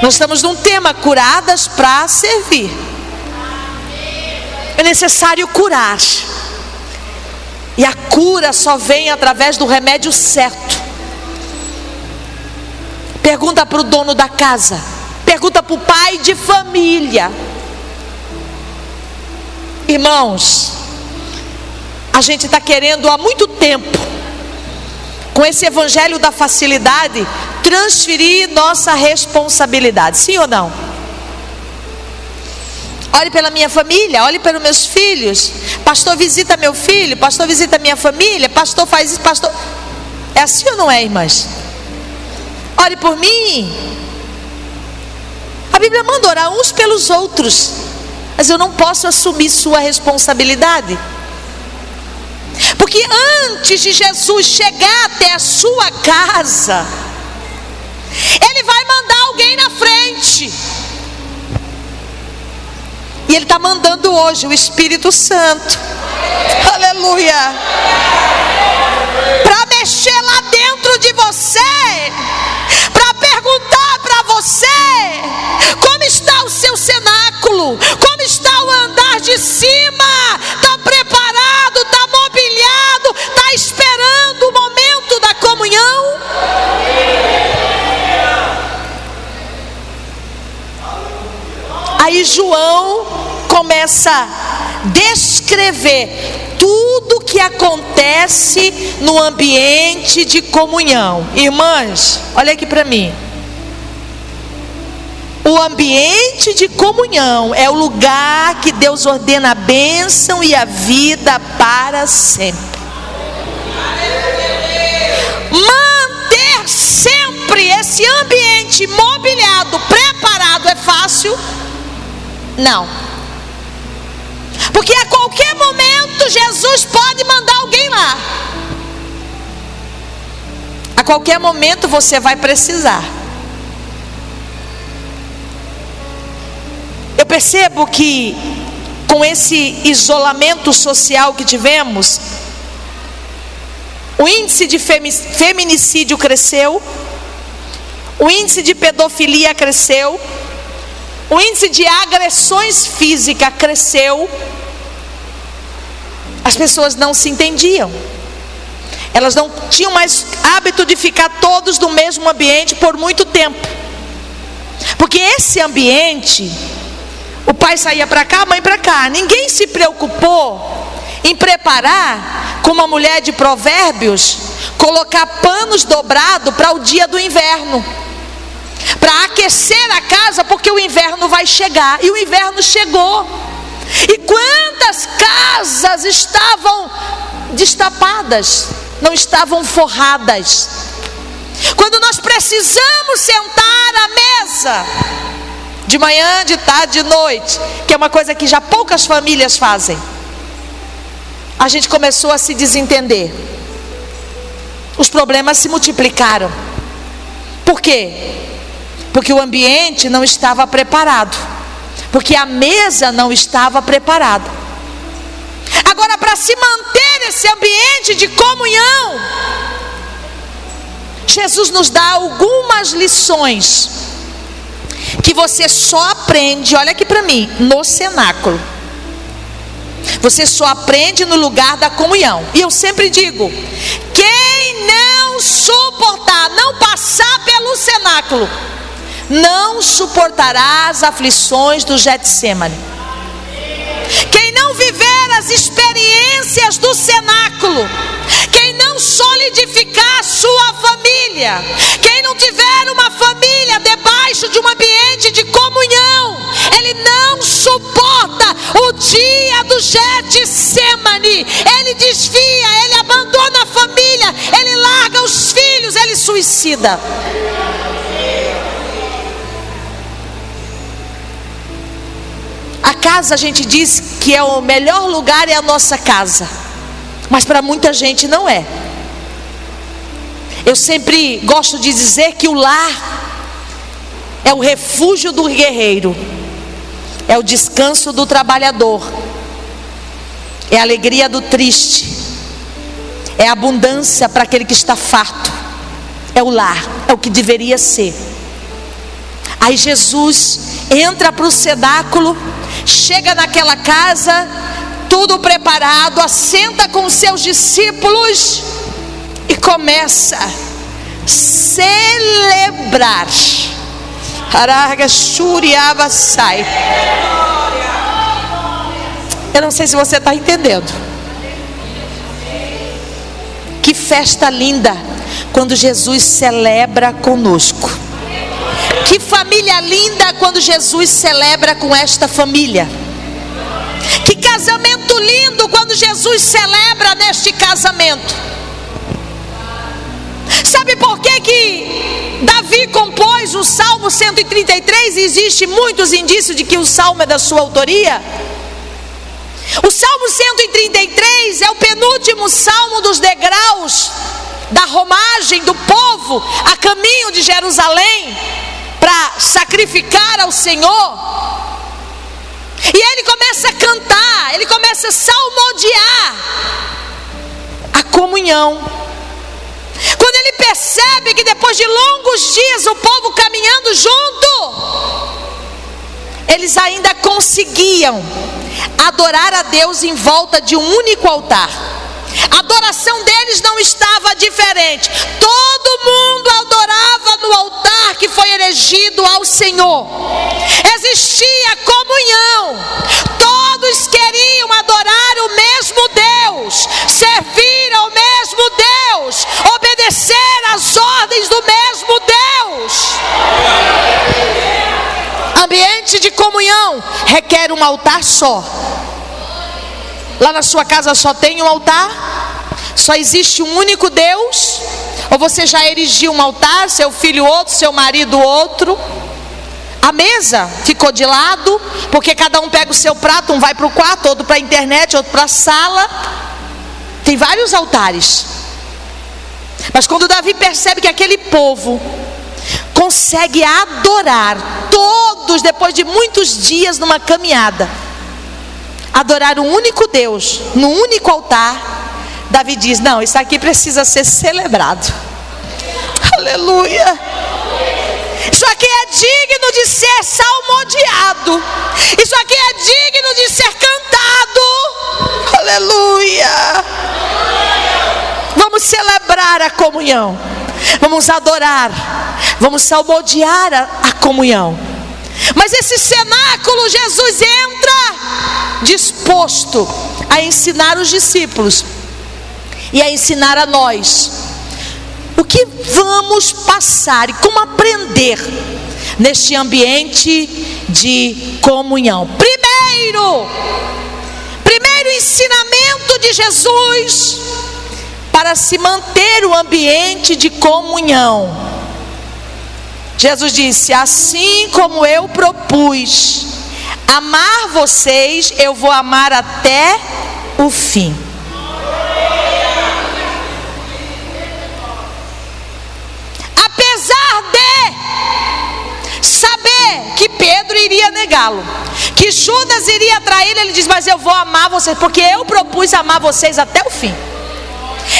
Nós estamos num tema: curadas para servir. É necessário curar. E a cura só vem através do remédio certo. Pergunta para o dono da casa. Pergunta para o pai de família. Irmãos, a gente está querendo há muito tempo, com esse evangelho da facilidade, transferir nossa responsabilidade. Sim ou não? Olhe pela minha família, olhe pelos meus filhos. Pastor, visita meu filho. Pastor, visita minha família. Pastor, faz isso. Pastor, é assim ou não é, irmãs? Ore por mim. A Bíblia manda orar uns pelos outros, mas eu não posso assumir sua responsabilidade. Porque antes de Jesus chegar até a sua casa, Ele vai mandar alguém na frente. E Ele está mandando hoje o Espírito Santo. Aleluia. Para mexer lá dentro de você, para perguntar para você como está o seu cenáculo, como está o andar de cima. Está preparado, está mobiliado, está esperando o momento da comunhão? Aí João começa a descrever tudo que acontece no ambiente de comunhão. Irmãs, olha aqui para mim. O ambiente de comunhão é o lugar que Deus ordena a bênção e a vida para sempre. Manter sempre esse ambiente mobiliado, preparado, é fácil? Não. Porque a qualquer momento Jesus pode mandar alguém lá. A qualquer momento você vai precisar. Eu percebo que com esse isolamento social que tivemos, o índice de feminicídio cresceu, o índice de pedofilia cresceu, o índice de agressões físicas cresceu. As pessoas não se entendiam. Elas não tinham mais hábito de ficar todos no mesmo ambiente por muito tempo. Porque esse ambiente, o pai saía para cá, a mãe para cá. Ninguém se preocupou em preparar, com uma mulher de Provérbios, colocar panos dobrados para o dia do inverno, para aquecer a casa, porque o inverno vai chegar. E o inverno chegou. E quantas casas estavam destapadas, não estavam forradas? Quando nós precisamos sentar à mesa, de manhã, de tarde, de noite, que é uma coisa que já poucas famílias fazem, a gente começou a se desentender. Os problemas se multiplicaram. Por quê? Porque o ambiente não estava preparado, porque a mesa não estava preparada. Agora, para se manter esse ambiente de comunhão, Jesus nos dá algumas lições que você só aprende, olha aqui para mim, no cenáculo. Você só aprende no lugar da comunhão. E eu sempre digo: quem não suportar, não passar pelo cenáculo, não suportará as aflições do Getsêmani. Quem não viver as experiências do cenáculo, quem não solidificar a sua família, quem não tiver uma família debaixo de um ambiente de comunhão, ele não suporta o dia do Getsêmani. Ele desvia, ele abandona a família, ele larga os filhos, ele suicida. A casa, a gente diz que é o melhor lugar, é a nossa casa, mas para muita gente não é. Eu sempre gosto de dizer que o lar é o refúgio do guerreiro, é o descanso do trabalhador, é a alegria do triste, é a abundância para aquele que está farto. É o lar, é o que deveria ser. Aí Jesus entra para o cenáculo, chega naquela casa, tudo preparado, assenta com os seus discípulos e começa a celebrar. Eu não sei se você está entendendo. Que festa linda quando Jesus celebra conosco. Que família linda quando Jesus celebra com esta família. Que casamento lindo quando Jesus celebra neste casamento. Sabe por que Davi compôs o Salmo 133? E existe muitos indícios de que o Salmo é da sua autoria. O Salmo 133 é o penúltimo salmo dos degraus da romagem do povo a caminho de Jerusalém para sacrificar ao Senhor. E ele começa a cantar, ele começa a salmodiar a comunhão. Quando ele percebe que depois de longos dias o povo caminhando junto, eles ainda conseguiam adorar a Deus em volta de um único altar. A adoração deles não estava diferente. Todo mundo adorava no altar que foi erigido ao Senhor. Existia comunhão. Todos queriam adorar o mesmo Deus, servir ao mesmo Deus, obedecer às ordens do mesmo Deus. Ambiente de comunhão requer um altar só. Lá na sua casa só tem um altar? Só existe um único Deus? Ou você já erigiu um altar, seu filho outro, seu marido outro? A mesa ficou de lado, porque cada um pega o seu prato, um vai para o quarto, outro para a internet, outro para a sala. Tem vários altares. Mas quando Davi percebe que aquele povo consegue adorar, todos depois de muitos dias numa caminhada, adorar um único Deus, no único altar, Davi diz: não, isso aqui precisa ser celebrado. Aleluia. Isso aqui é digno de ser salmodiado. Isso aqui é digno de ser cantado. Aleluia. Vamos celebrar a comunhão. Vamos adorar. Vamos salmodiar a comunhão. Mas esse cenáculo, Jesus entra disposto a ensinar os discípulos e a ensinar a nós o que vamos passar e como aprender neste ambiente de comunhão. Primeiro ensinamento de Jesus para se manter o ambiente de comunhão. Jesus disse: assim como eu propus amar vocês, eu vou amar até o fim. Apesar de saber que Pedro iria negá-lo, que Judas iria traí-lo, ele diz: mas eu vou amar vocês, porque eu propus amar vocês até o fim.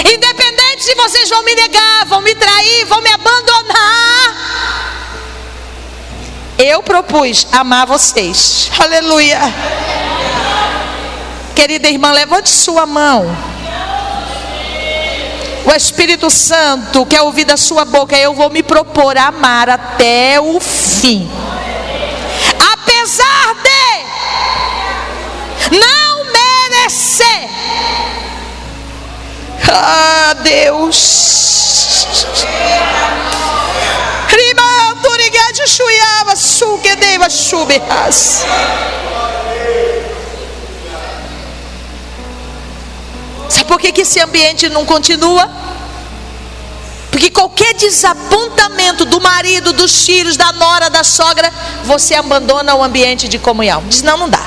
Independente se vocês vão me negar, vão me trair, vão me abandonar, eu propus amar vocês. Aleluia. Querida irmã, levante sua mão. O Espírito Santo quer ouvir da sua boca: eu vou me propor a amar até o fim. Apesar de não merecer. Ah, Deus. Sabe por que esse ambiente não continua? Porque qualquer desapontamento do marido, dos filhos, da nora, da sogra, você abandona o ambiente de comunhão. Diz: não, não dá.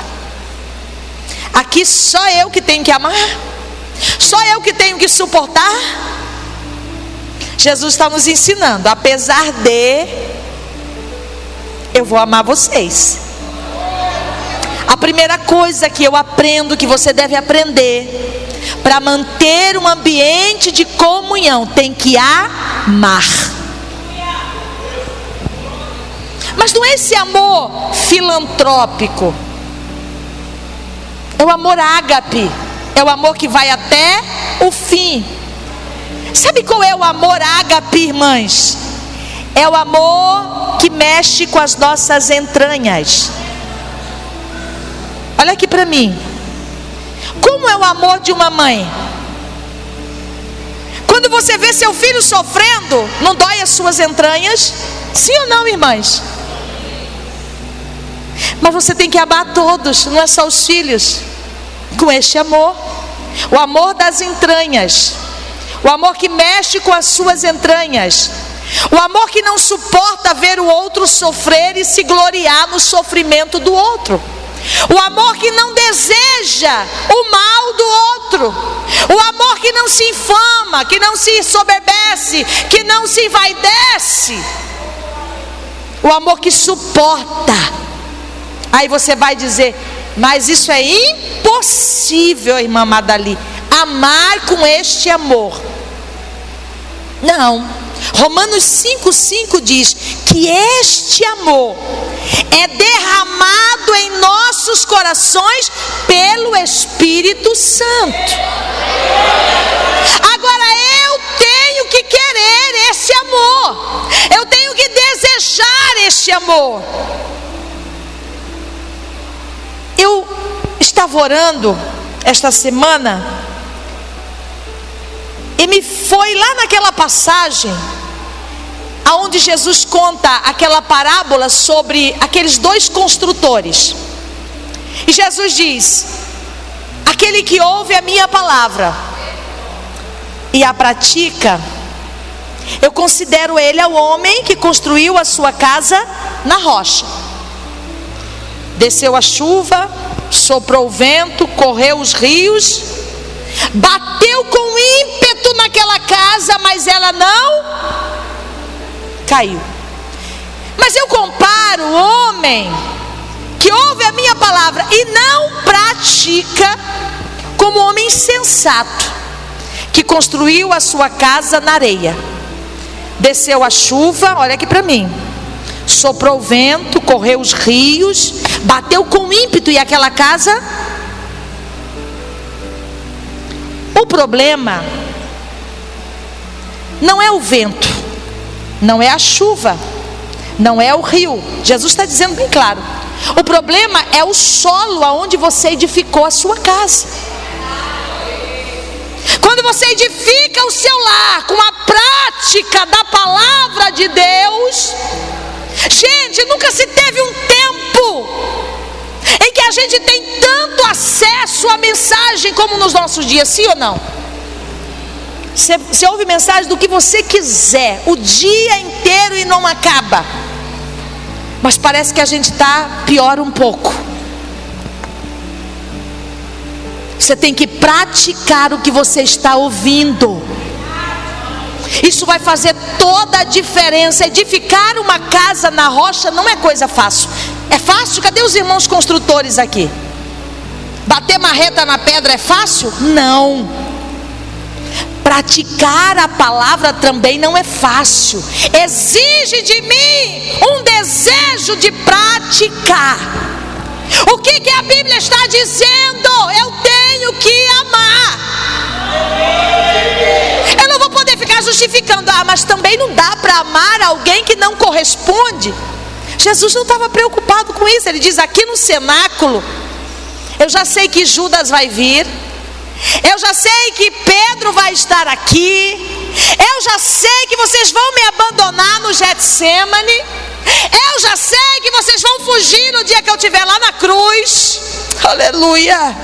Aqui só eu que tenho que amar, só eu que tenho que suportar. Jesus está nos ensinando: apesar de, eu vou amar vocês. A primeira coisa que eu aprendo, que você deve aprender para manter um ambiente de comunhão, tem que amar. Mas não é esse amor filantrópico. É o amor ágape. É o amor que vai até o fim. Sabe qual é o amor ágape, irmãs? É o amor que mexe com as nossas entranhas. Olha aqui para mim. Como é o amor de uma mãe? Quando você vê seu filho sofrendo, não dói as suas entranhas? Sim ou não, irmãs? Mas você tem que amar todos, não é só os filhos. Com este amor, o amor das entranhas, o amor que mexe com as suas entranhas, o amor que não suporta ver o outro sofrer e se gloriar no sofrimento do outro, o amor que não deseja o mal do outro, o amor que não se infama, que não se soberbece, que não se envaidece, o amor que suporta. Aí você vai dizer: mas isso é impossível, irmã Madali, amar com este amor. Não. Romanos 5,5 diz que este amor é derramado em nossos corações pelo Espírito Santo. Agora eu tenho que querer esse amor, eu tenho que desejar este amor. Eu estava orando esta semana e me foi lá naquela passagem aonde Jesus conta aquela parábola sobre aqueles dois construtores. E Jesus diz: aquele que ouve a minha palavra e a pratica, eu considero ele ao homem que construiu a sua casa na rocha. Desceu a chuva, soprou o vento, correu os rios, bateu com ímpeto naquela casa, mas ela não caiu. Mas eu comparo o homem que ouve a minha palavra e não pratica como o homem insensato que construiu a sua casa na areia. Desceu a chuva, olha aqui para mim, soprou o vento, correu os rios, bateu com ímpeto e aquela casa. O problema não é o vento, não é a chuva, não é o rio. Jesus está dizendo bem claro: o problema é o solo aonde você edificou a sua casa. Quando você edifica o seu lar com a prática da palavra de Deus, gente, nunca se teve um tempo em que a gente tem tanto acesso à mensagem como nos nossos dias, sim ou não? Você ouve mensagem do que você quiser o dia inteiro e não acaba. Mas parece que a gente está pior um pouco. Você tem que praticar o que você está ouvindo. Isso vai fazer toda a diferença. Edificar uma casa na rocha não é coisa fácil. É fácil? Cadê os irmãos construtores aqui? Bater marreta na pedra é fácil? Não. Praticar a palavra também não é fácil. Exige de mim um desejo de praticar. O que a Bíblia está dizendo? Eu tenho que amar. Eu não vou poder ficar justificando: mas também não dá para amar alguém que não corresponde. Jesus não estava preocupado com isso. Ele diz: aqui no cenáculo, eu já sei que Judas vai vir, eu já sei que Pedro vai estar aqui, eu já sei que vocês vão me abandonar no Getsêmani, eu já sei que vocês vão fugir no dia que eu estiver lá na cruz. Aleluia.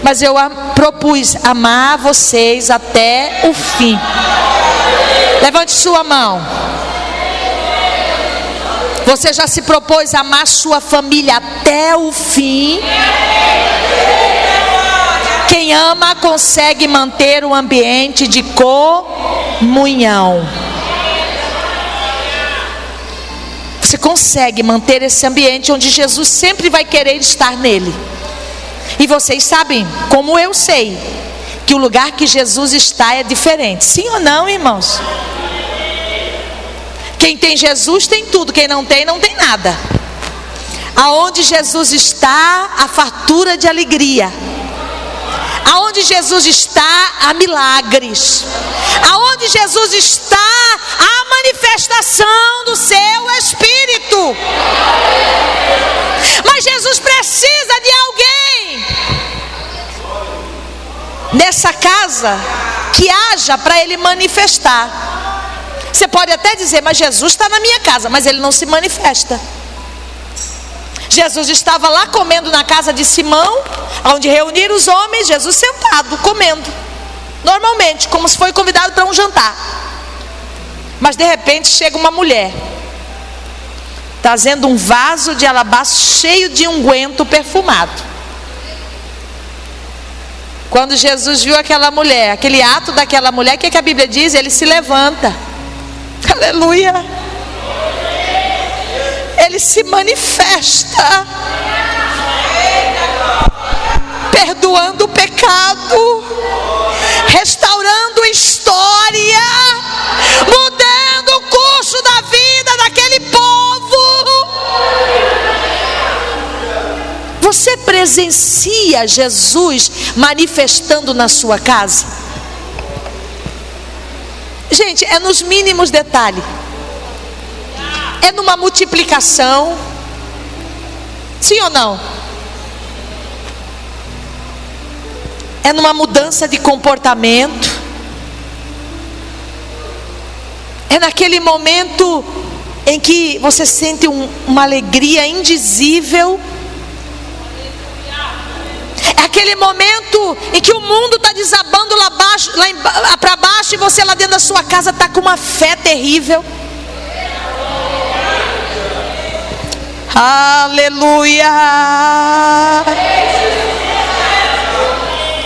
Mas eu propus amar vocês até o fim. Levante sua mão. Você já se propôs a amar sua família até o fim? Quem ama consegue manter o ambiente de comunhão. Você consegue manter esse ambiente onde Jesus sempre vai querer estar nele. E vocês sabem, como eu sei, que o lugar que Jesus está é diferente. Sim ou não, irmãos? Quem tem Jesus tem tudo, quem não tem, não tem nada. Aonde Jesus está, a fartura de alegria. Aonde Jesus está, há milagres. Aonde Jesus está, há manifestação do seu Espírito. Mas Jesus precisa de alguém nessa casa que haja para Ele manifestar. Você pode até dizer, mas Jesus está na minha casa, mas Ele não se manifesta. Jesus estava lá comendo na casa de Simão, onde reuniram os homens, Jesus sentado, comendo, normalmente, como se foi convidado para um jantar. Mas de repente chega uma mulher, trazendo um vaso de alabastro cheio de unguento perfumado. Quando Jesus viu aquela mulher, aquele ato daquela mulher, o que a Bíblia diz? Ele se levanta. Aleluia. Ele se manifesta, perdoando o pecado, restaurando a história, mudando o curso da vida daquele povo. Você presencia Jesus manifestando na sua casa? Gente, é nos mínimos detalhes. É numa multiplicação. Sim ou não? É numa mudança de comportamento. É naquele momento em que você sente uma alegria indizível. É aquele momento em que o mundo está desabando lá para baixo, e você lá dentro da sua casa está com uma fé terrível. Aleluia.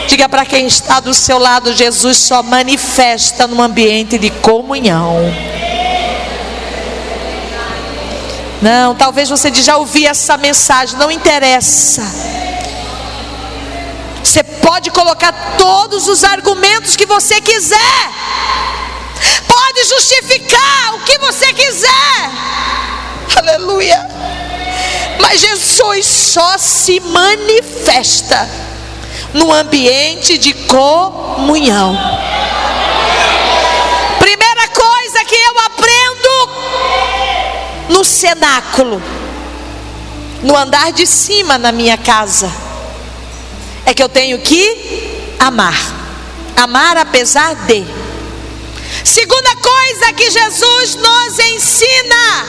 Diga para quem está do seu lado: Jesus só manifesta num ambiente de comunhão. Não, talvez você já ouviu essa mensagem, não interessa. Você pode colocar todos os argumentos que você quiser, pode justificar o que você quiser. Aleluia. Mas Jesus só se manifesta no ambiente de comunhão. Primeira coisa que eu aprendo no cenáculo, no andar de cima na minha casa, é que eu tenho que amar. Amar apesar de. Segunda coisa que Jesus nos ensina,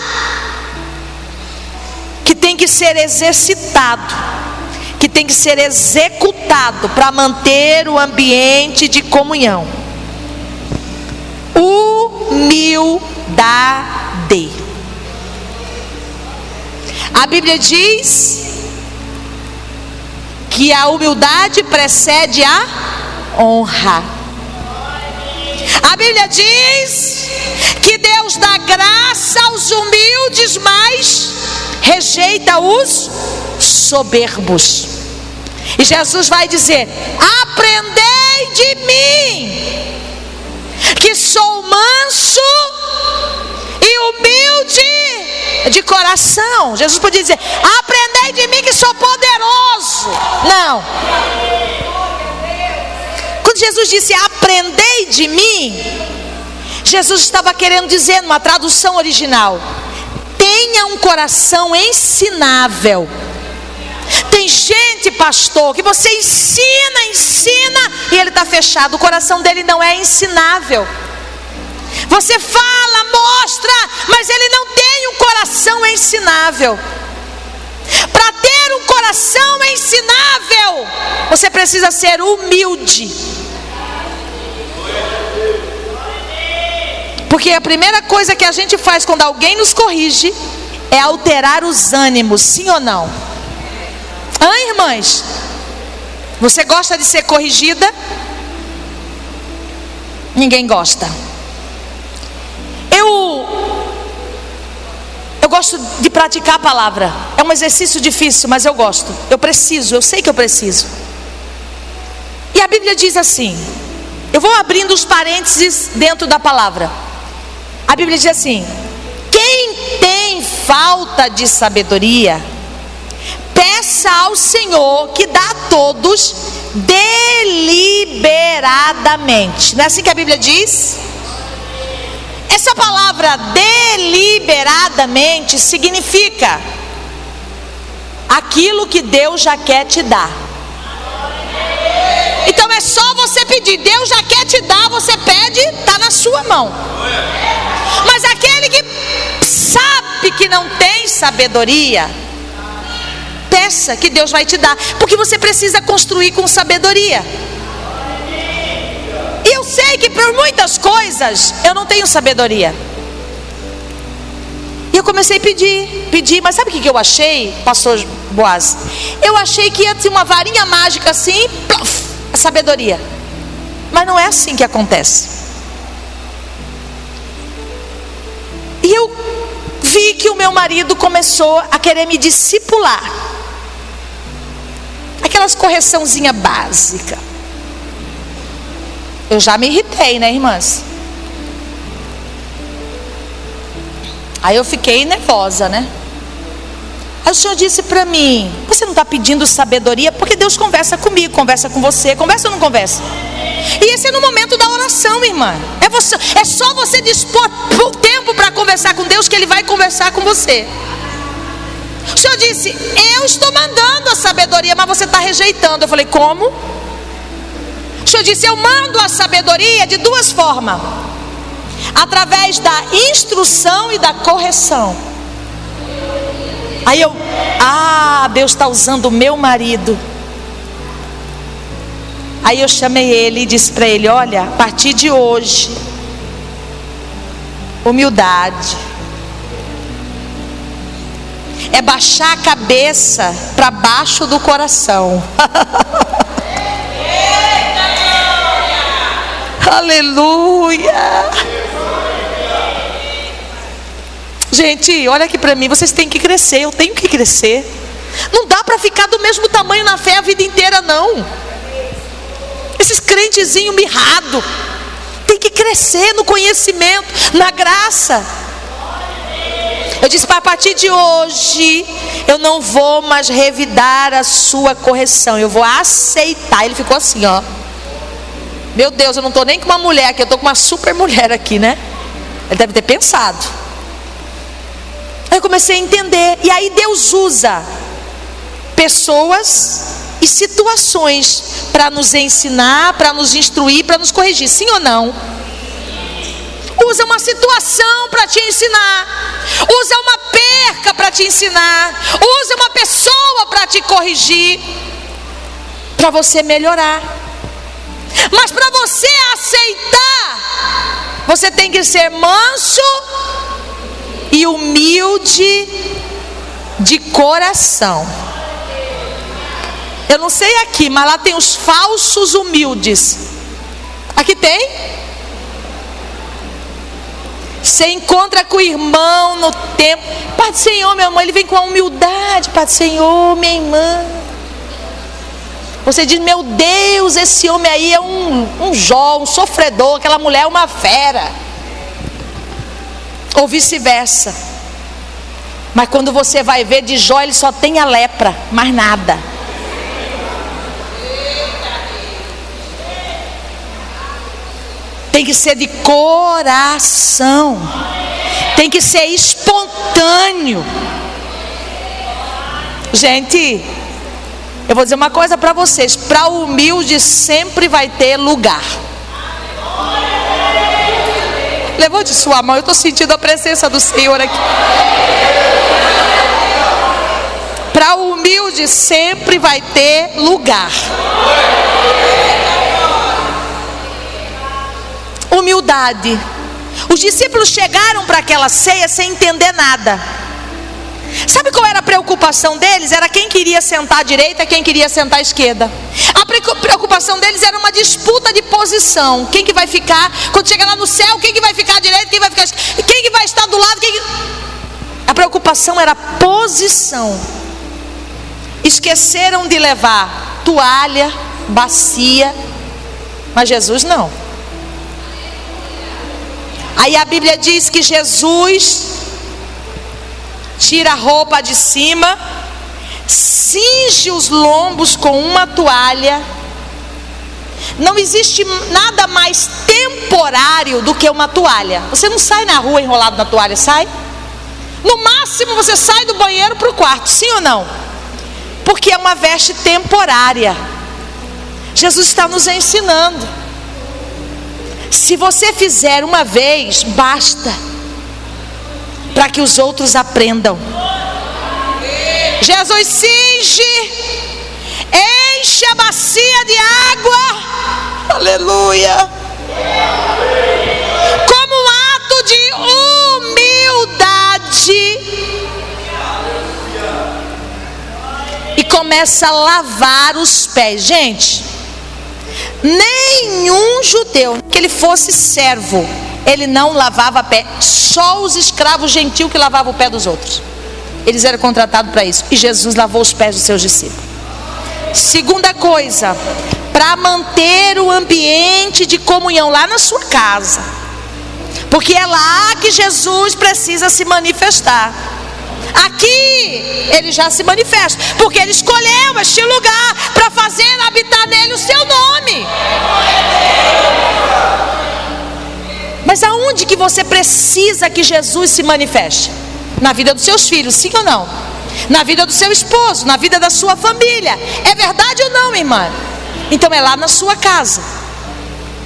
que tem que ser exercitado, que tem que ser executado para manter o ambiente de comunhão: humildade. A Bíblia diz que a humildade precede a honra. A Bíblia diz que Deus dá graça aos humildes, mas rejeita os soberbos. E Jesus vai dizer: aprendei de mim, que sou manso e humilde de coração. Jesus podia dizer: aprendei de mim que sou poderoso. Não. Quando Jesus disse aprendei de mim, Jesus estava querendo dizer, numa tradução original: tenha um coração ensinável. Tem gente, pastor, que você ensina e ele está fechado. O coração dele não é ensinável. Você fala, mostra, mas ele não tem um coração ensinável. Para ter um coração ensinável, você precisa ser humilde. Porque a primeira coisa que a gente faz quando alguém nos corrige é alterar os ânimos, sim ou não? Irmãs? Você gosta de ser corrigida? Ninguém gosta. Eu gosto de praticar a palavra. É um exercício difícil, mas eu gosto. Eu sei que eu preciso. E a Bíblia diz assim, eu vou abrindo os parênteses dentro da palavra. A Bíblia diz assim: quem tem falta de sabedoria, peça ao Senhor, que dá a todos deliberadamente. Não é assim que a Bíblia diz? Essa palavra deliberadamente significa aquilo que Deus já quer te dar. Então é só você pedir. Deus já quer te dar, você pede, está na sua mão. Mas aquele que sabe que não tem sabedoria, peça que Deus vai te dar, porque você precisa construir com sabedoria. E eu sei que por muitas coisas eu não tenho sabedoria. E eu comecei a pedir, mas sabe o que eu achei, pastor Boaz? Eu achei que ia ter uma varinha mágica assim, plof, a sabedoria. Mas não é assim que acontece. E eu vi que o meu marido começou a querer me discipular. Aquelas correçãozinha básica. Eu já me irritei, né, irmãs? Aí eu fiquei nervosa, né? Aí o Senhor disse para mim: você não está pedindo sabedoria? Porque Deus conversa comigo, conversa com você. Conversa ou não conversa? E esse é no momento da oração, irmã. É só você dispor o tempo para conversar com Deus, que Ele vai conversar com você. O Senhor disse: eu estou mandando a sabedoria, mas você está rejeitando. Eu falei: como? O Senhor disse: eu mando a sabedoria de duas formas: através da instrução e da correção. Aí eu, Deus está usando o meu marido. Aí eu chamei ele e disse para ele: olha, a partir de hoje, humildade é baixar a cabeça para baixo do coração. Aleluia. Gente, olha aqui para mim, vocês têm que crescer, eu tenho que crescer. Não dá para ficar do mesmo tamanho na fé a vida inteira, não. Esses crentezinhos mirrados tem que crescer no conhecimento, na graça. Eu disse: a partir de hoje eu não vou mais revidar a sua correção, eu vou aceitar. Ele ficou assim, ó. Meu Deus, eu não estou nem com uma mulher aqui, eu estou com uma super mulher aqui, né? Ele deve ter pensado. Aí eu comecei a entender. E aí Deus usa pessoas e situações para nos ensinar, para nos instruir, para nos corrigir. Sim ou não? Usa uma situação para te ensinar. Usa uma perca para te ensinar. Usa uma pessoa para te corrigir, para você melhorar. Mas para você aceitar, você tem que ser manso e humilde de coração. Eu não sei aqui, mas lá tem os falsos humildes. Aqui tem? Você encontra com o irmão no tempo: Pai do Senhor, meu irmão, ele vem com a humildade. Pai do Senhor, minha irmã. Você diz: meu Deus, esse homem aí é um Jó, um sofredor, aquela mulher é uma fera. Ou vice-versa. Mas quando você vai ver, de Jó ele só tem a lepra, mais nada. Tem que ser de coração. Tem que ser espontâneo. Gente, eu vou dizer uma coisa para vocês: para o humilde sempre vai ter lugar. Levante sua mão, eu estou sentindo a presença do Senhor aqui. Para o humilde sempre vai ter lugar. Humildade. Os discípulos chegaram para aquela ceia sem entender nada. Sabe qual era a preocupação deles? Era quem queria sentar à direita, quem queria sentar à esquerda. A preocupação deles era uma disputa de posição. Quem que vai ficar, quando chegar lá no céu, quem que vai ficar à direita, quem vai ficar à esquerda, quem que vai estar do lado, A preocupação era posição. Esqueceram de levar toalha, bacia. Mas Jesus não. Aí a Bíblia diz que Jesus tira a roupa de cima, cinge os lombos com uma toalha. Não existe nada mais temporário do que uma toalha. Você não sai na rua enrolado na toalha, sai? No máximo você sai do banheiro para o quarto, sim ou não? Porque é uma veste temporária. Jesus está nos ensinando. Se você fizer uma vez, basta, para que os outros aprendam. Jesus cinge, enche a bacia de água, aleluia, como um ato de humildade, e começa a lavar os pés. Gente, nenhum judeu, que ele fosse servo, ele não lavava pé. Só os escravos gentios que lavavam o pé dos outros. Eles eram contratados para isso. E Jesus lavou os pés dos seus discípulos. Segunda coisa, para manter o ambiente de comunhão lá na sua casa, porque é lá que Jesus precisa se manifestar. Aqui ele já se manifesta, porque ele escolheu este lugar para fazer habitar nele o seu nome. Mas aonde que você precisa que Jesus se manifeste? Na vida dos seus filhos, sim ou não? Na vida do seu esposo, na vida da sua família. É verdade ou não, irmã? Então é lá na sua casa.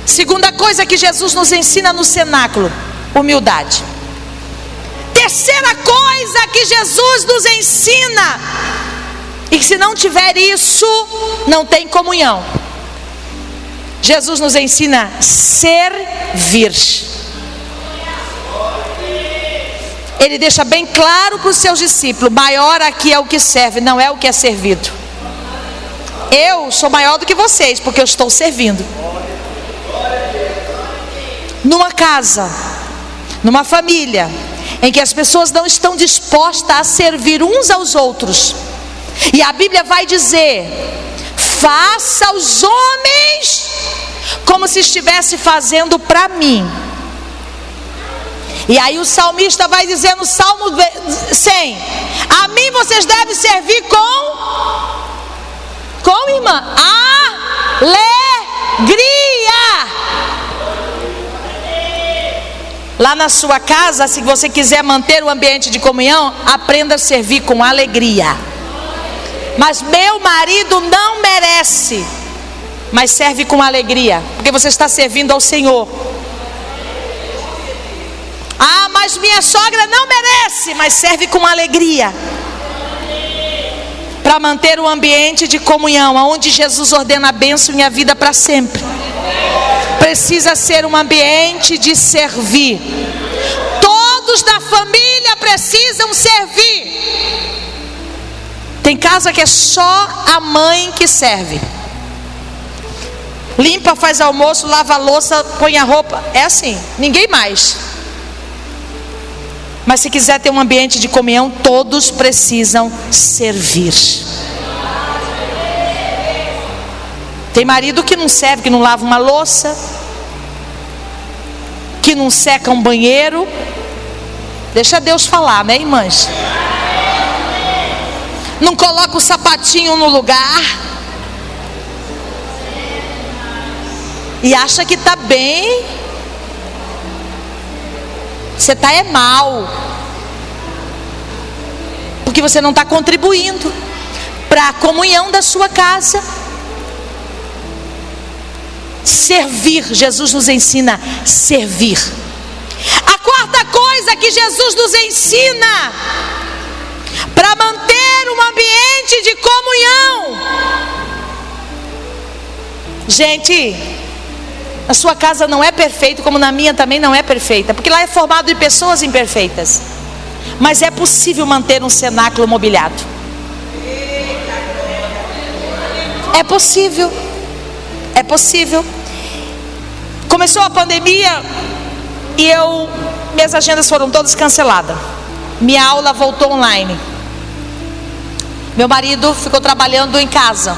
Segunda coisa que Jesus nos ensina no cenáculo: humildade. Terceira coisa que Jesus nos ensina, e que se não tiver isso, não tem comunhão. Jesus nos ensina a servir. Ele deixa bem claro para os seus discípulos: maior aqui é o que serve, não é o que é servido. Eu sou maior do que vocês, porque eu estou servindo. Numa casa, numa família, em que as pessoas não estão dispostas a servir uns aos outros, e a Bíblia vai dizer: faça aos homens como se estivesse fazendo para mim. E aí o salmista vai dizer no Salmo 100: a mim vocês devem servir com irmã, alegria. Lá na sua casa, se você quiser manter o ambiente de comunhão, aprenda a servir com alegria. Mas meu marido não merece, mas serve com alegria, porque você está servindo ao Senhor. Ah, mas minha sogra não merece, mas serve com alegria. Para manter o ambiente de comunhão, onde Jesus ordena a bênção e a vida para sempre, precisa ser um ambiente de servir. Todos da família precisam servir. Tem casa que é só a mãe que serve. Limpa, faz almoço, lava a louça, põe a roupa. É assim, ninguém mais. Mas se quiser ter um ambiente de comunhão, todos precisam servir. Tem marido que não serve, que não lava uma louça, que não seca um banheiro. Deixa Deus falar, né, irmãs? Não coloca o sapatinho no lugar e acha que está bem. Você está mal, porque você não está contribuindo para a comunhão da sua casa. Servir, Jesus nos ensina a servir. A quarta coisa que Jesus nos ensina para manter um ambiente de comunhão. Gente, a sua casa não é perfeita, como na minha também não é perfeita, porque lá é formado de pessoas imperfeitas. Mas é possível manter um cenáculo mobiliado. É possível. É possível. Começou a pandemia e minhas agendas foram todas canceladas. Minha aula voltou online. Meu marido ficou trabalhando em casa.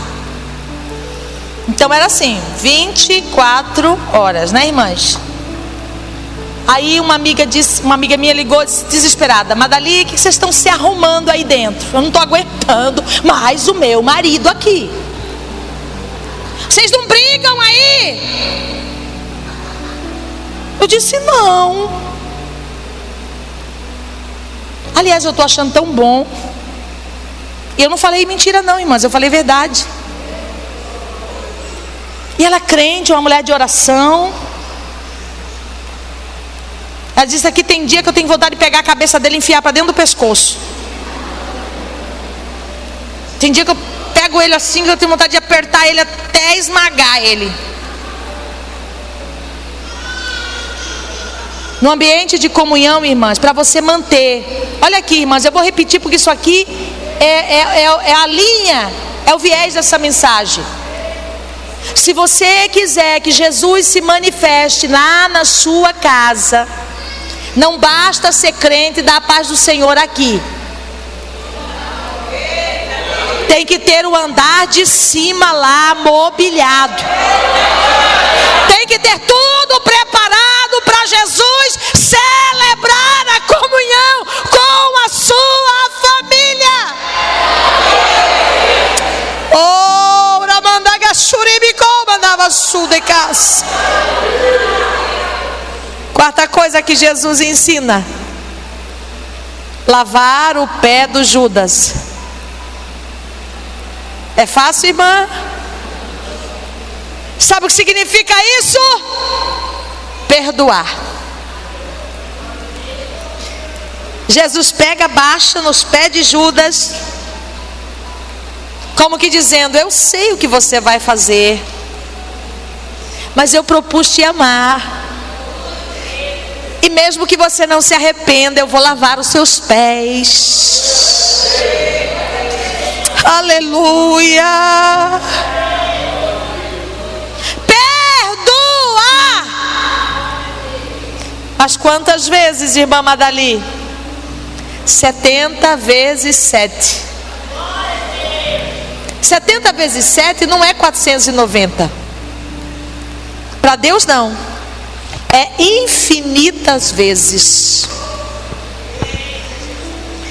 Então era assim, 24 horas, né, irmãs? Aí uma amiga minha ligou desesperada: Madali, o que vocês estão se arrumando aí dentro? Eu não estou aguentando mais o meu marido aqui. Vocês não brigam aí? Eu disse: não. Aliás, eu estou achando tão bom. E eu não falei mentira não, irmãs, eu falei verdade. E ela é crente, uma mulher de oração. Ela disse: aqui tem dia que eu tenho vontade de pegar a cabeça dele e enfiar para dentro do pescoço. Tem dia que eu pego ele assim, que eu tenho vontade de apertar ele até esmagar ele. No ambiente de comunhão, irmãs, para você manter. Olha aqui, irmãs, eu vou repetir porque isso aqui é a linha, é o viés dessa mensagem. Se você quiser que Jesus se manifeste lá na sua casa, não basta ser crente e dar a paz do Senhor aqui. Tem que ter o andar de cima lá mobiliado. Tem que ter tudo preparado para Jesus celebrar a comunhão com a sua família. Oh, Ramandaga Shuribiko mandava Sudecas. Quarta coisa que Jesus ensina: lavar o pé do Judas. É fácil, irmã? Sabe o que significa isso? Perdoar. Jesus pega, baixa nos pés de Judas, como que dizendo: eu sei o que você vai fazer, mas eu propus te amar. E mesmo que você não se arrependa, eu vou lavar os seus pés. Aleluia. Perdoar. Mas quantas vezes, irmã Madali? 70 vezes 7. 70 vezes 7 não é 490. Para Deus não. É infinitas vezes.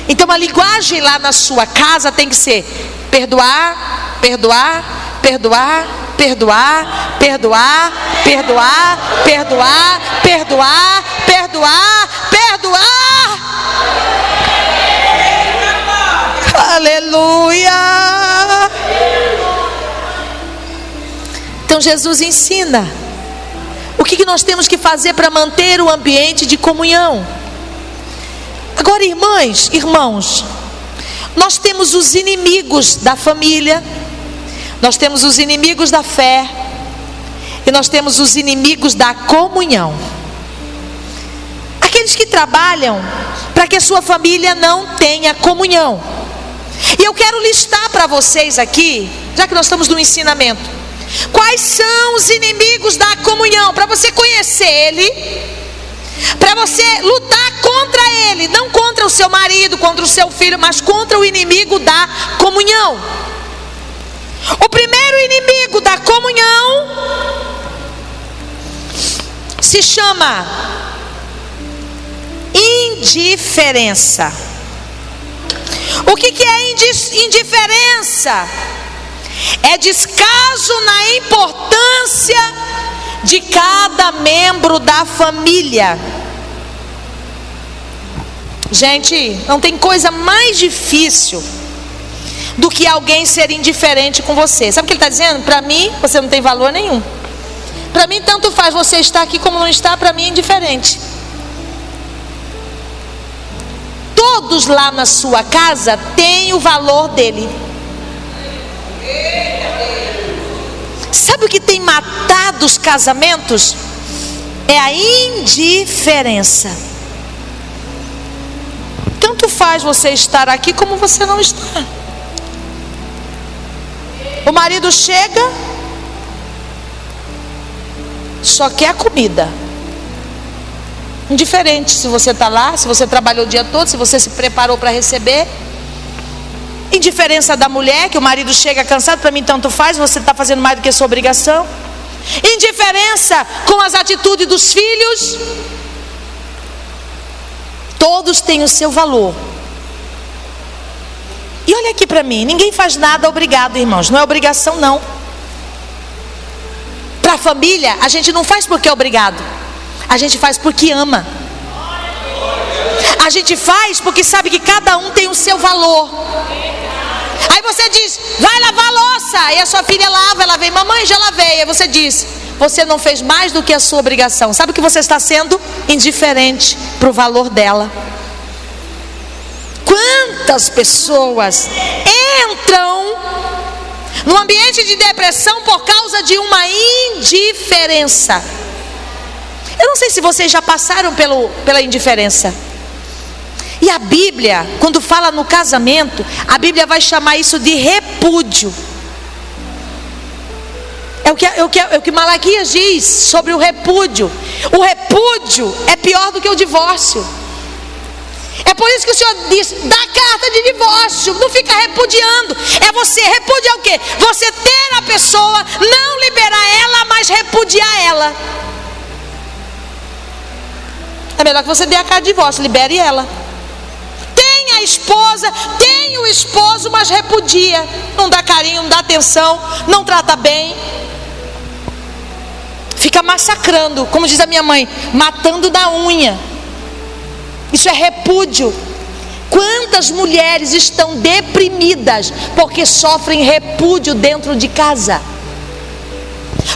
Então a linguagem lá na sua casa tem que ser perdoar, perdoar, perdoar, perdoar, perdoar, perdoar, perdoar, perdoar, perdoar, perdoar. Aleluia. Então Jesus ensina o que nós temos que fazer para manter o ambiente de comunhão. Agora, irmãos, nós temos os inimigos da família, nós temos os inimigos da fé, e nós temos os inimigos da comunhão. Aqueles que trabalham para que a sua família não tenha comunhão. E eu quero listar para vocês aqui, já que nós estamos no ensinamento, quais são os inimigos da comunhão, para você conhecer ele, para você lutar contra ele, não contra o seu marido, contra o seu filho, mas contra o inimigo da comunhão. O primeiro inimigo da comunhão se chama indiferença. O que é indiferença? É descaso na importância de cada membro da família. Gente, não tem coisa mais difícil do que alguém ser indiferente com você. Sabe o que ele está dizendo? Para mim, você não tem valor nenhum. Para mim, tanto faz você estar aqui como não estar, para mim é indiferente. Todos lá na sua casa têm o valor dele. Sabe o que tem matado os casamentos? É a indiferença. Tanto faz você estar aqui como você não está. O marido chega, só quer a comida. Indiferente se você está lá, se você trabalhou o dia todo, se você se preparou para receber. Indiferença da mulher, que o marido chega cansado, para mim tanto faz, você está fazendo mais do que a sua obrigação. Indiferença com as atitudes dos filhos. Todos têm o seu valor. E olha aqui para mim, ninguém faz nada obrigado, irmãos. Não é obrigação, não. Para a família, a gente não faz porque é obrigado. A gente faz porque ama. A gente faz porque sabe que cada um tem o seu valor. Aí você diz, vai lavar a louça. Aí a sua filha lava, ela vem, mamãe, já lavei. Aí você diz, você não fez mais do que a sua obrigação. Sabe que você está sendo indiferente para o valor dela. Quantas pessoas entram no ambiente de depressão por causa de uma indiferença? Eu não sei se vocês já passaram pela indiferença. E a Bíblia, quando fala no casamento, a Bíblia vai chamar isso de repúdio. É o que Malaquias diz sobre o repúdio. O repúdio é pior do que o divórcio. É por isso que o Senhor diz, dá carta de divórcio, não fica repudiando. É você repudiar o quê? Você ter a pessoa, não liberar ela, mas repudiar ela. É melhor que você dê a carta de divórcio, libere ela. Tem a esposa, tem o esposo, mas repudia. Não dá carinho, não dá atenção, não trata bem. Fica massacrando, como diz a minha mãe, matando na unha. Isso é repúdio. Quantas mulheres estão deprimidas porque sofrem repúdio dentro de casa?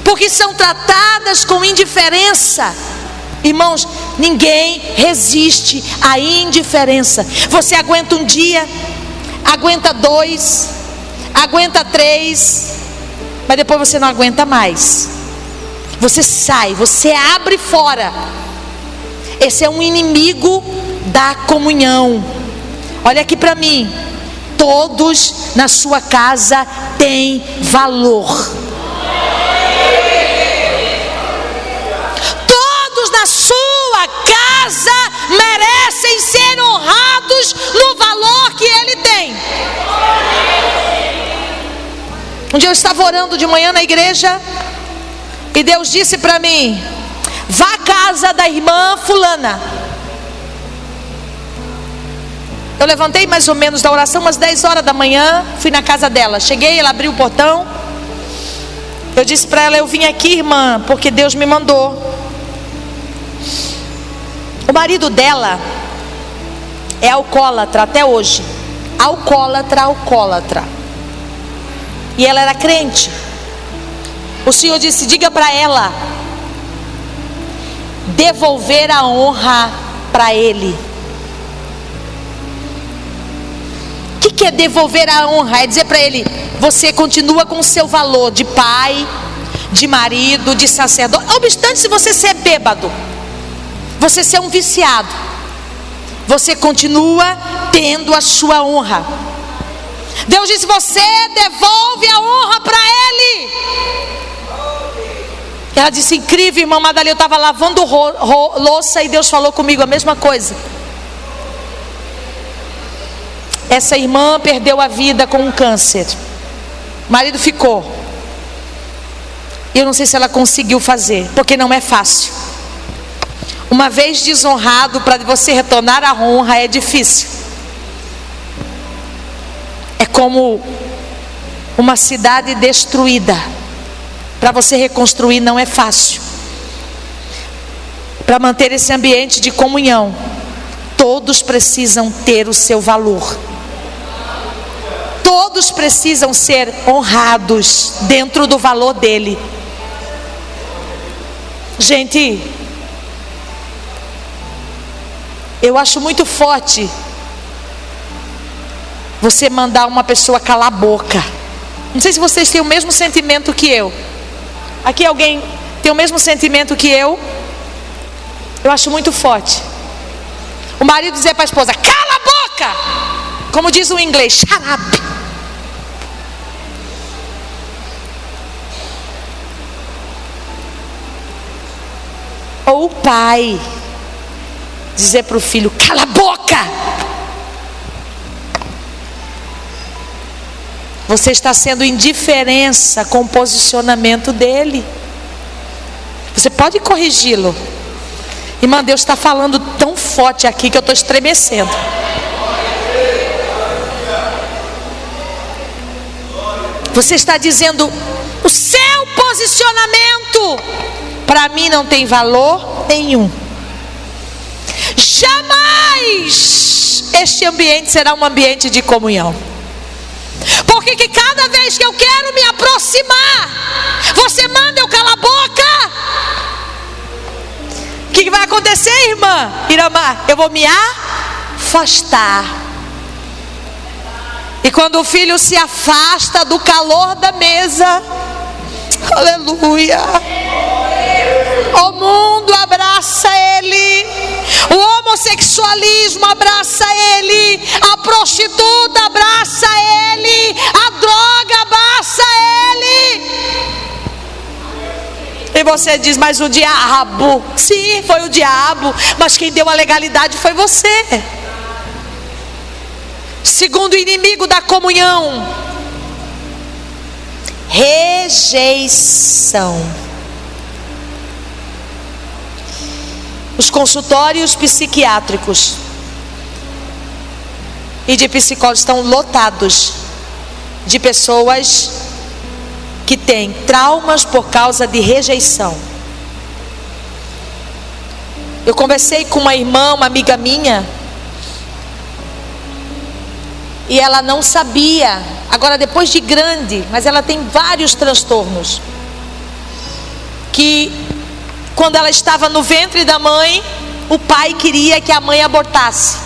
Porque são tratadas com indiferença. Irmãos, ninguém resiste à indiferença. Você aguenta um dia, aguenta 2, aguenta 3, mas depois você não aguenta mais. Você sai, você abre fora. Esse é um inimigo da comunhão. Olha aqui para mim. Todos na sua casa têm valor. Todos na sua casa merecem ser honrados no valor que ele tem. Um dia eu estava orando de manhã na igreja e Deus disse para mim: vá à casa da irmã fulana. Eu levantei mais ou menos da oração umas 10 horas da manhã, fui na casa dela. Cheguei, ela abriu o portão. Eu disse para ela: eu vim aqui, irmã, porque Deus me mandou. O marido dela é alcoólatra até hoje. Alcoólatra. E ela era crente. O Senhor disse: diga para ela devolver a honra para ele. O que é devolver a honra? É dizer para ele: você continua com o seu valor de pai, de marido, de sacerdote. Obstante, se você ser bêbado, você ser um viciado, você continua tendo a sua honra. Deus disse: você devolve a honra para ele. Ela disse: incrível, irmã Madalena, eu estava lavando louça e Deus falou comigo a mesma coisa. Essa irmã perdeu a vida com um câncer. O marido ficou. Eu não sei se ela conseguiu fazer, porque não é fácil. Uma vez desonrado, para você retornar a honra é difícil. É como uma cidade destruída. Para você reconstruir não é fácil. Para manter esse ambiente de comunhão, todos precisam ter o seu valor. Todos precisam ser honrados dentro do valor dele. Gente, eu acho muito forte você mandar uma pessoa calar a boca. Não sei se vocês têm o mesmo sentimento que eu. Aqui alguém tem o mesmo sentimento que eu? Eu acho muito forte o marido dizer para a esposa: cala a boca! Como diz o inglês, shut up. Ou o pai dizer para o filho: cala a boca! Você está sendo indiferença com o posicionamento dele. Você pode corrigi-lo. Irmã, Deus está falando tão forte aqui que eu estou estremecendo. Você está dizendo: o seu posicionamento para mim não tem valor nenhum. Jamais este ambiente será um ambiente de comunhão. Porque que cada vez que eu quero me aproximar, você manda eu calar a boca. O que vai acontecer, irmã Iramar? Eu vou me afastar. E quando o filho se afasta do calor da mesa, aleluia, o mundo abraça ele, o homossexualismo abraça ele, a prostituta abraça ele, a droga abraça ele. E você diz: mas o diabo. Sim, foi o diabo, mas quem deu a legalidade foi você. Segundo inimigo da comunhão: rejeição. Os consultórios psiquiátricos e de psicólogos estão lotados de pessoas que têm traumas por causa de rejeição. Eu conversei com uma irmã, uma amiga minha, e ela não sabia, agora depois de grande, mas ela tem vários transtornos, que quando ela estava no ventre da mãe, o pai queria que a mãe abortasse.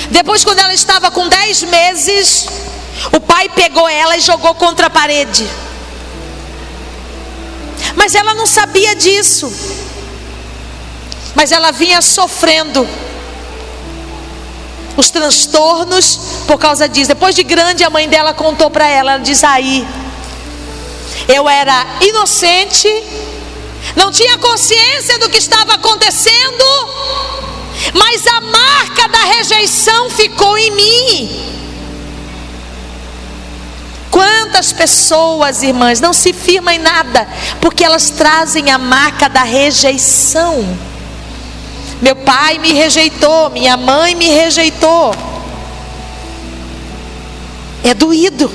Depois, quando ela estava com 10 meses, o pai pegou ela e jogou contra a parede. Mas ela não sabia disso. Mas ela vinha sofrendo os transtornos por causa disso. Depois de grande, a mãe dela contou para ela. Ela diz: aí, eu era inocente, não tinha consciência do que estava acontecendo, mas a marca da rejeição ficou em mim. Quantas pessoas, irmãs, não se firmam em nada porque elas trazem a marca da rejeição. Meu pai me rejeitou, minha mãe me rejeitou. É doído.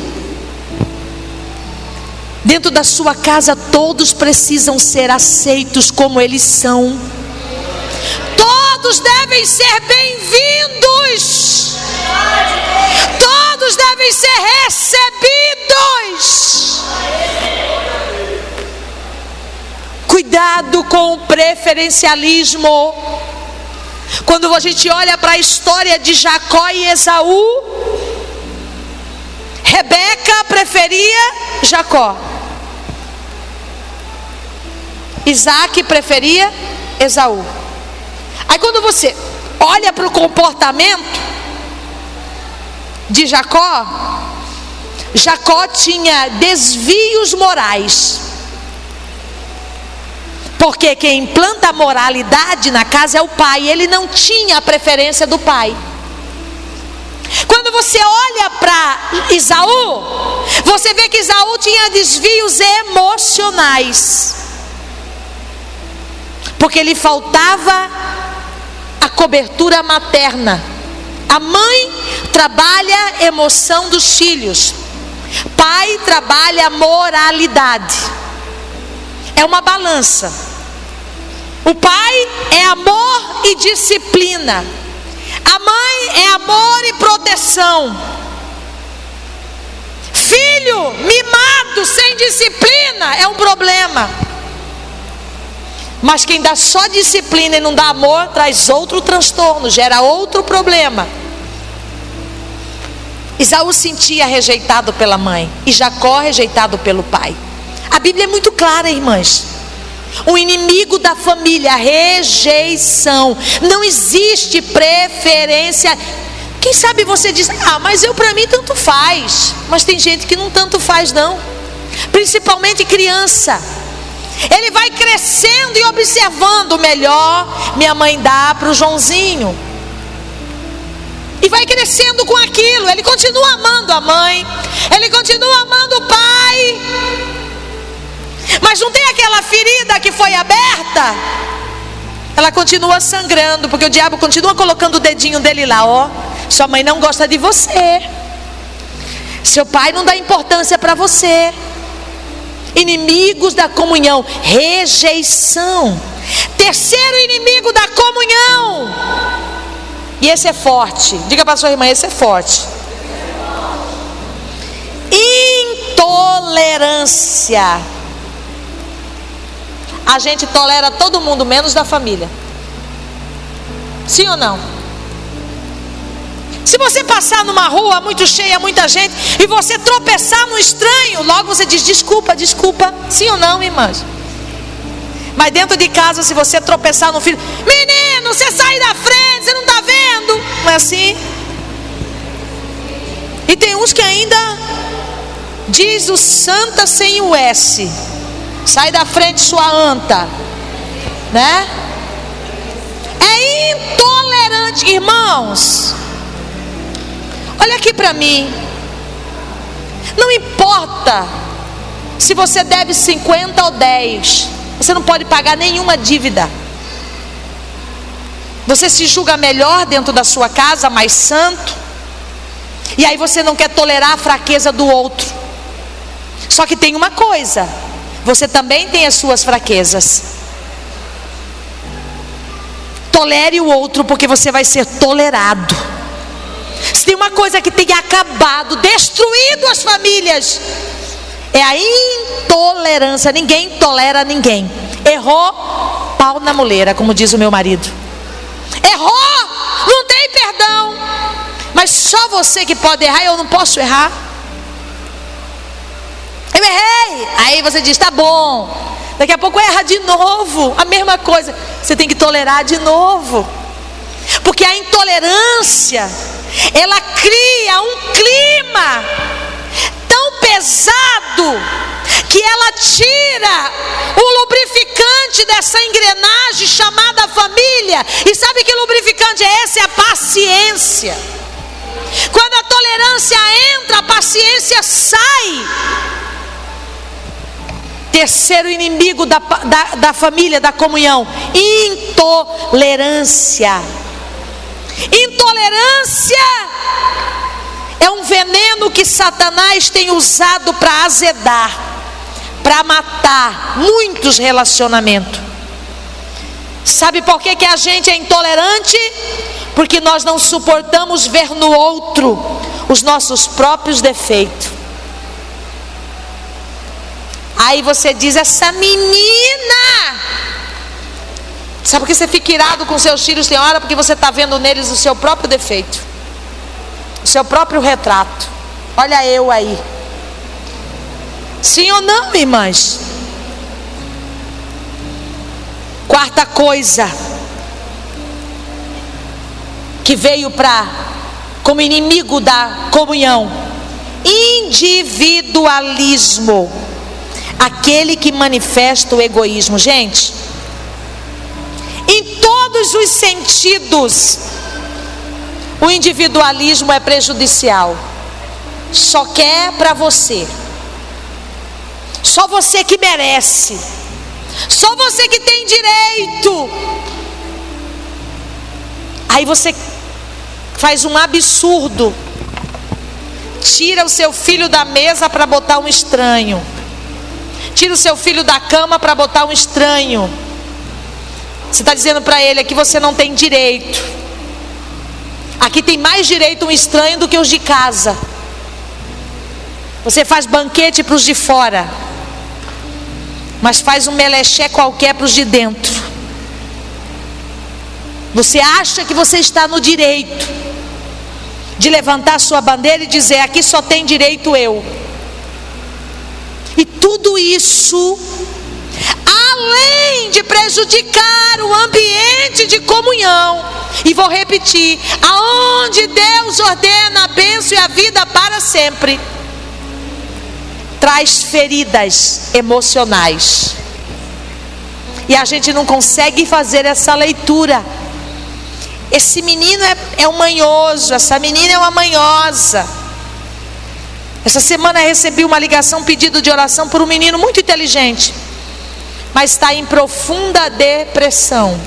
Dentro da sua casa todos precisam ser aceitos como eles são. Todos devem ser bem-vindos. Todos devem ser recebidos. Cuidado com o preferencialismo. Quando a gente olha para a história de Jacó e Esaú, Rebeca preferia Jacó, Isaac preferia Esaú. Aí quando você olha para o comportamento de Jacó, Jacó tinha desvios morais. Porque quem implanta a moralidade na casa é o pai. Ele não tinha a preferência do pai. Quando você olha para Esaú, você vê que Esaú tinha desvios emocionais. Porque lhe faltava a cobertura materna. A mãe trabalha a emoção dos filhos. Pai trabalha a moralidade. É uma balança. O pai é amor e disciplina. A mãe é amor e proteção. Filho mimado, sem disciplina, é um problema. Mas quem dá só disciplina e não dá amor, traz outro transtorno, gera outro problema. Esaú sentia rejeitado pela mãe e Jacó rejeitado pelo pai. A Bíblia é muito clara, irmãs. O inimigo da família, rejeição. Não existe preferência. Quem sabe você diz: mas eu, para mim tanto faz. Mas tem gente que não tanto faz não. Principalmente criança. Ele vai crescendo e observando: o melhor minha mãe dá para o Joãozinho. E vai crescendo com aquilo. Ele continua amando a mãe, ele continua amando o pai, mas não tem aquela ferida que foi aberta. ela continua sangrando, porque o diabo continua colocando o dedinho dele lá, ó. Sua mãe não gosta de você. Seu pai não dá importância para você. Inimigos da comunhão, rejeição. Terceiro inimigo da comunhão. E esse é forte. Diga para sua irmã, esse é forte. Intolerância. A gente tolera todo mundo, menos da família. Sim ou não? Se você passar numa rua muito cheia, muita gente, e você tropeçar no estranho, logo você diz desculpa, desculpa. Sim ou não, irmãs? Mas dentro de casa, se você tropeçar no filho, menino, você sai da frente, você não está vendo? Não é assim? E tem uns que ainda diz o santa sem o S. Sai da frente, sua anta, né? É intolerante, irmãos. Olha aqui para mim. Não importa se você deve 50 ou 10, você não pode pagar nenhuma dívida. Você se julga melhor dentro da sua casa, mais santo, e aí você não quer tolerar a fraqueza do outro. Só que tem uma coisa: você também tem as suas fraquezas. Tolere o outro, porque você vai ser tolerado. Se tem uma coisa que tem acabado, destruído as famílias, é a intolerância. Ninguém tolera ninguém. Errou, pau na moleira, como diz o meu marido. Errou, não tem perdão. Mas só você que pode errar, eu não posso errar. Eu errei. Aí você diz, tá bom. Daqui a pouco erra de novo, a mesma coisa. Você tem que tolerar de novo. Porque a intolerância, ela cria um clima tão pesado que ela tira o lubrificante dessa engrenagem chamada família. E sabe que lubrificante é esse? É a paciência. Quando a tolerância entra, a paciência sai. Terceiro inimigo da família, da comunhão: intolerância. Intolerância é um veneno que Satanás tem usado para azedar, para matar muitos relacionamentos. Sabe por que a gente é intolerante? Porque nós não suportamos ver no outro os nossos próprios defeitos. Aí você diz, essa menina. Sabe por que você fica irado com seus filhos? Tem hora porque você está vendo neles o seu próprio defeito, o seu próprio retrato. Olha eu aí. Sim ou não, irmãs? Quarta coisa que veio como inimigo da comunhão: individualismo. Aquele que manifesta o egoísmo. Gente, em todos os sentidos, o individualismo é prejudicial. Só quer para você. Só você que merece. Só você que tem direito. Aí você faz um absurdo. Tira o seu filho da mesa para botar um estranho. Tira o seu filho da cama para botar um estranho. Você está dizendo para ele, aqui você não tem direito. Aqui tem mais direito um estranho do que os de casa. Você faz banquete para os de fora, mas faz um melexé qualquer para os de dentro. Você acha que você está no direito de levantar sua bandeira e dizer, aqui só tem direito eu. E tudo isso, além de prejudicar o ambiente de comunhão, e vou repetir, aonde Deus ordena a bênção e a vida para sempre, traz feridas emocionais. E a gente não consegue fazer essa leitura. Esse menino é um manhoso, essa menina é uma manhosa. Essa semana eu recebi uma ligação, um pedido de oração por um menino muito inteligente, mas está em profunda depressão.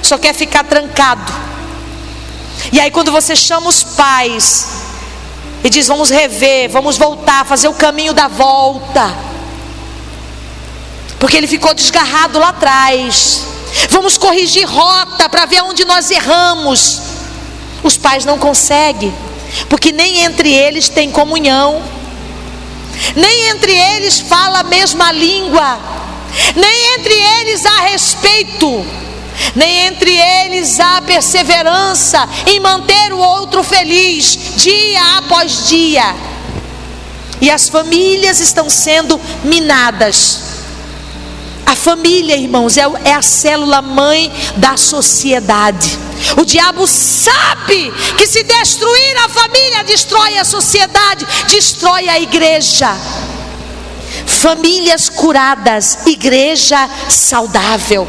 só quer ficar trancado. E aí quando você chama os pais e diz: vamos rever, vamos voltar, fazer o caminho da volta, porque ele ficou desgarrado lá atrás, vamos corrigir rota para ver onde nós erramos. Os pais não conseguem, porque nem entre eles tem comunhão, nem entre eles fala a mesma língua, nem entre eles há respeito, nem entre eles há perseverança em manter o outro feliz dia após dia. E as famílias estão sendo minadas. A família, irmãos, é a célula mãe da sociedade. O diabo sabe que se destruir a família, destrói a sociedade, destrói a igreja. Famílias curadas, igreja saudável.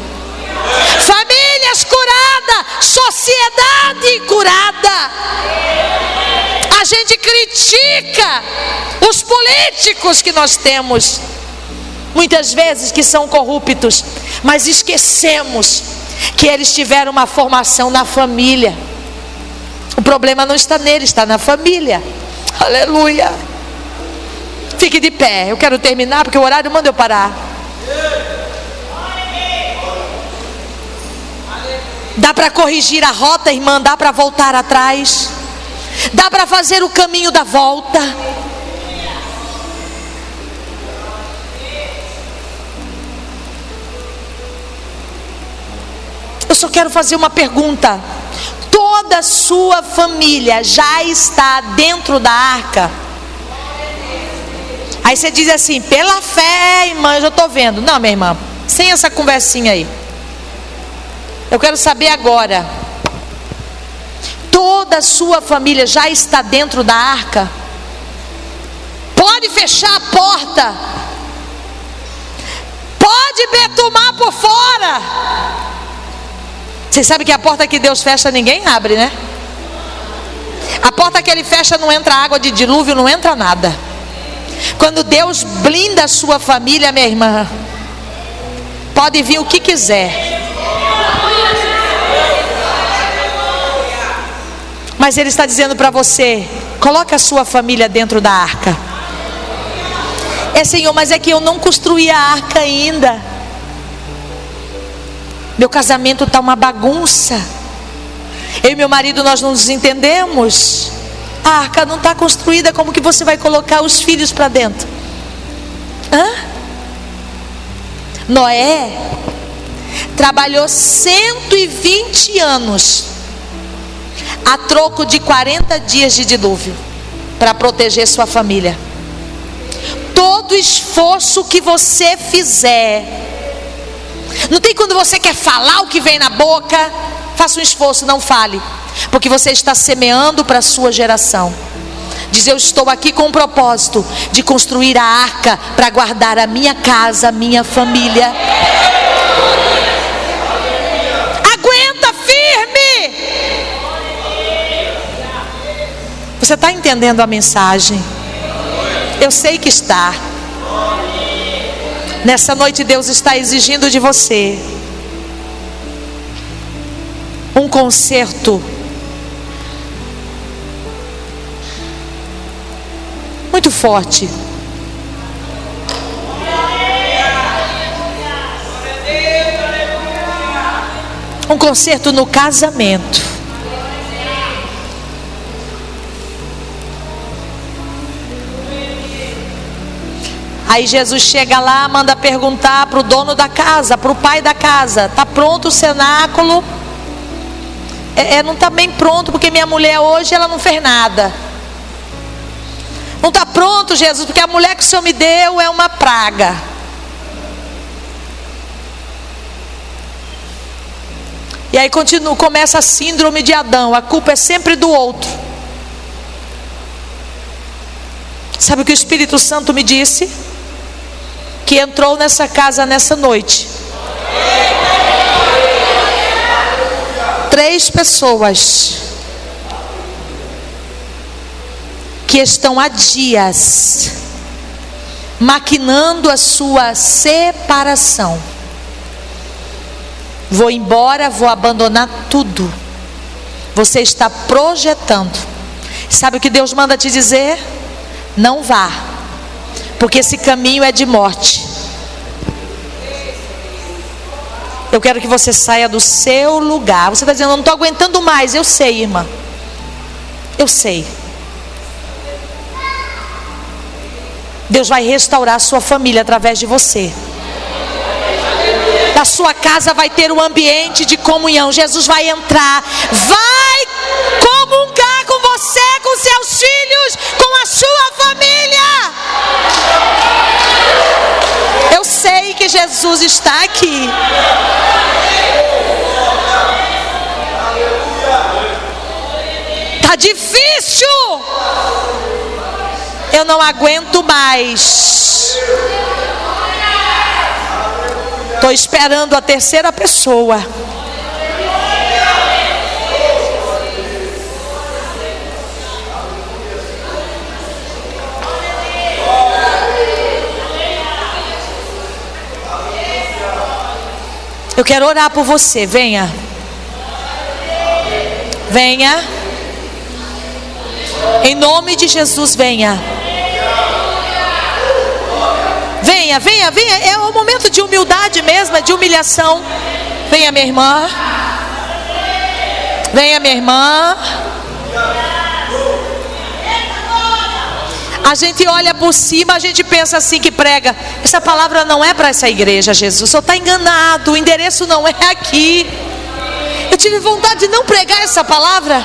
Famílias curadas, sociedade curada. A gente critica os políticos que nós temos, muitas vezes que são corruptos, mas esquecemos que eles tiveram uma formação na família. O problema não está nele, está na família. Aleluia. Fique de pé, eu quero terminar porque o horário manda eu parar. Dá para corrigir a rota, irmã, dá para voltar atrás, dá para fazer o caminho da volta. Eu só quero fazer uma pergunta: toda a sua família já está dentro da arca? Aí você diz assim: pela fé, irmã, eu já estou vendo. Não, minha irmã, sem essa conversinha aí. Eu quero saber agora: toda a sua família já está dentro da arca? Pode fechar a porta, pode betumar por fora. Vocês sabem que a porta que Deus fecha ninguém abre, né? A porta que Ele fecha não entra água de dilúvio, não entra nada. Quando Deus blinda a sua família, minha irmã, pode vir o que quiser. Mas Ele está dizendo para você: coloque a sua família dentro da arca. Senhor, mas é que eu não construí a arca ainda. Meu casamento está uma bagunça. Eu e meu marido, nós não nos entendemos. A arca não está construída. Como que você vai colocar os filhos para dentro? Noé trabalhou 120 anos a troco de 40 dias de dilúvio para proteger sua família. Todo esforço que você fizer, não tem quando você quer falar o que vem na boca, faça um esforço, não fale, porque você está semeando para a sua geração. Diz: eu estou aqui com o propósito de construir a arca para guardar a minha casa, a minha família. Aguenta firme. Você está entendendo a mensagem? Eu sei que está. Nessa noite Deus está exigindo de você um conserto muito forte. Um conserto no casamento. Aí Jesus chega lá, manda perguntar para o dono da casa, para o pai da casa: está pronto o cenáculo? Não está bem pronto, porque minha mulher hoje ela não fez nada. Não está pronto, Jesus, porque a mulher que o Senhor me deu é uma praga. E aí começa a síndrome de Adão. A culpa é sempre do outro. Sabe o que o Espírito Santo me disse? Que entrou nessa casa nessa noite. 3 pessoas que estão há dias maquinando a sua separação. Vou embora, vou abandonar tudo. Você está projetando. Sabe o que Deus manda te dizer? Não vá, porque esse caminho é de morte. Eu quero que você saia do seu lugar. Você está dizendo, eu não estou aguentando mais. Eu sei, irmã. Eu sei. Deus vai restaurar a sua família através de você. Da sua casa vai ter um ambiente de comunhão. Jesus vai entrar, vai comungar com você, com seus filhos, com a sua família. Eu sei que Jesus está aqui. Tá difícil. Eu não aguento mais. Estou esperando a terceira pessoa. Eu quero orar por você. Venha. Venha. Em nome de Jesus, venha. Venha, venha, venha. É um momento de humildade mesmo, de humilhação. Venha, minha irmã. Venha, minha irmã. A gente olha por cima, a gente pensa assim que prega. Essa palavra não é para essa igreja, Jesus. O senhor está enganado, o endereço não é aqui. Eu tive vontade de não pregar essa palavra.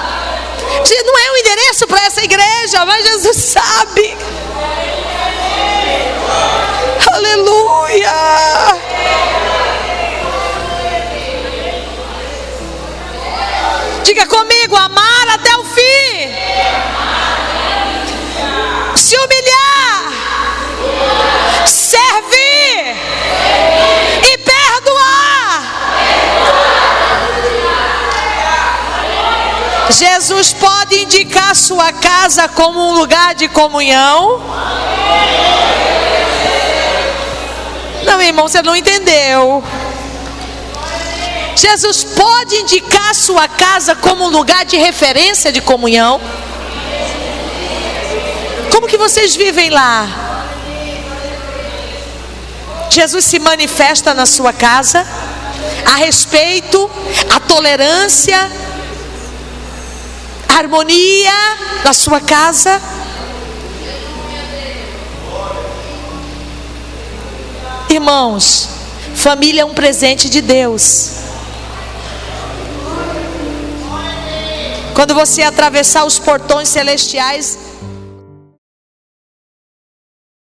Não é um endereço para essa igreja, mas Jesus sabe. Aleluia. Diga comigo, amar até o fim. Se humilhar, servir e perdoar. Jesus pode indicar sua casa como um lugar de comunhão. Não, irmão, você não entendeu. Jesus pode indicar sua casa como um lugar de referência de comunhão. Como que vocês vivem lá? Jesus se manifesta na sua casa, a respeito, a tolerância, a harmonia na sua casa. Irmãos, família é um presente de Deus. Quando você atravessar os portões celestiais,